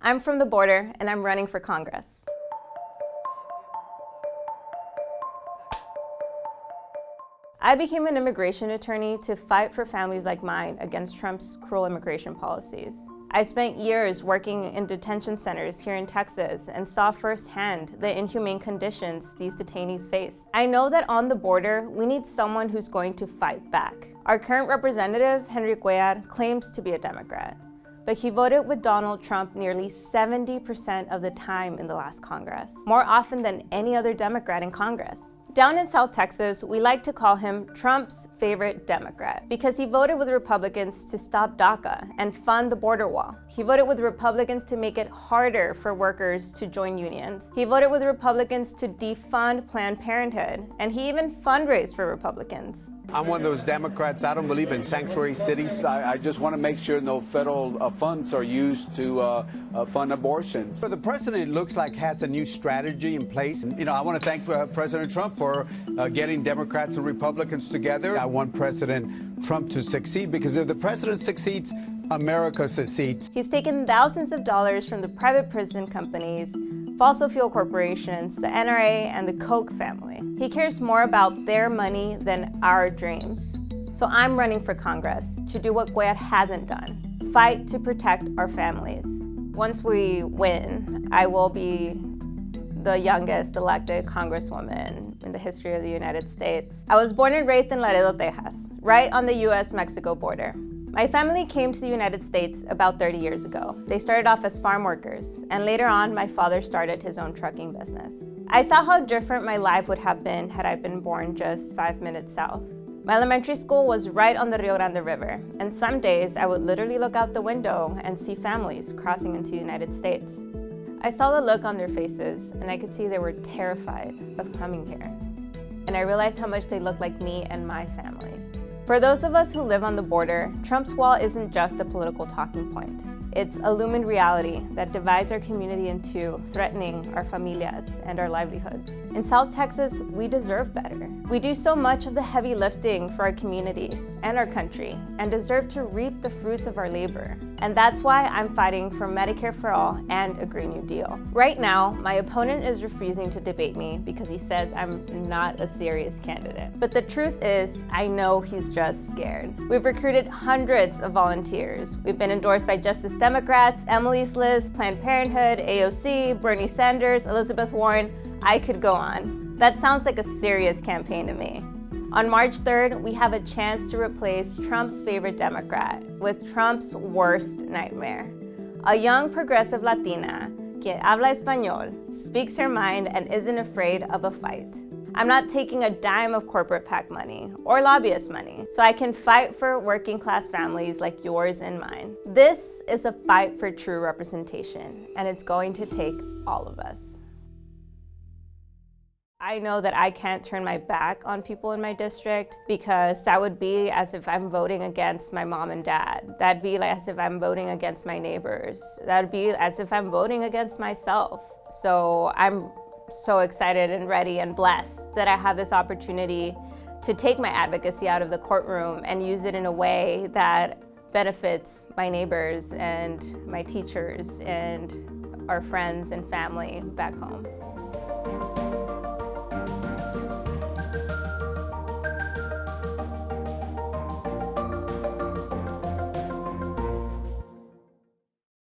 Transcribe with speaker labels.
Speaker 1: I'm from the border, and I'm running for Congress. I became an immigration attorney to fight for families like mine against Trump's cruel immigration policies. I spent years working in detention centers here in Texas and saw firsthand the inhumane conditions these detainees face. I know that on the border, we need someone who's going to fight back. Our current representative, Henry Cuellar, claims to be a Democrat, but he voted with Donald Trump nearly 70% of the time in the last Congress, more often than any other Democrat in Congress. Down in South Texas, we like to call him Trump's favorite Democrat because he voted with Republicans to stop DACA and fund the border wall. He voted with Republicans to make it harder for workers to join unions. He voted with Republicans to defund Planned Parenthood, and he even fundraised for Republicans.
Speaker 2: I'm one of those Democrats. I don't believe in sanctuary cities. I just want to make sure no federal funds are used to fund abortions. So the president, it looks like, has a new strategy in place. You know, I want to thank President Trump for getting Democrats and Republicans together. I want President Trump to succeed because if the president succeeds, America succeeds.
Speaker 1: He's taken thousands of dollars from the private prison companies, fossil fuel corporations, the NRA, and the Koch family. He cares more about their money than our dreams. So I'm running for Congress to do what Cuellar hasn't done, fight to protect our families. Once we win, I will be the youngest elected congresswoman in the history of the United States. I was born and raised in Laredo, Texas, right on the US-Mexico border. My family came to the United States about 30 years ago. They started off as farm workers, and later on, my father started his own trucking business. I saw how different my life would have been had I been born just 5 minutes south. My elementary school was right on the Rio Grande River, and some days I would literally look out the window and see families crossing into the United States. I saw the look on their faces, and I could see they were terrified of coming here. And I realized how much they looked like me and my family. For those of us who live on the border, Trump's wall isn't just a political talking point. It's a looming reality that divides our community in two, threatening our familias and our livelihoods. In South Texas, we deserve better. We do so much of the heavy lifting for our community and our country and deserve to reap the fruits of our labor. And that's why I'm fighting for Medicare for all and a Green New Deal. Right now, my opponent is refusing to debate me because he says I'm not a serious candidate. But the truth is, I know he's just scared. We've recruited hundreds of volunteers. We've been endorsed by Justice Democrats, Emily's List, Planned Parenthood, AOC, Bernie Sanders, Elizabeth Warren. I could go on. That sounds like a serious campaign to me. On March 3rd, we have a chance to replace Trump's favorite Democrat with Trump's worst nightmare. A young progressive Latina, que habla español, speaks her mind and isn't afraid of a fight. I'm not taking a dime of corporate PAC money or lobbyist money, so I can fight for working class families like yours and mine. This is a fight for true representation, and it's going to take all of us. I know that I can't turn my back on people in my district because that would be as if I'm voting against my mom and dad. That'd be as if I'm voting against my neighbors. That'd be as if I'm voting against myself. So I'm so excited and ready and blessed that I have this opportunity to take my advocacy out of the courtroom and use it in a way that benefits my neighbors and my teachers and our friends and family back home.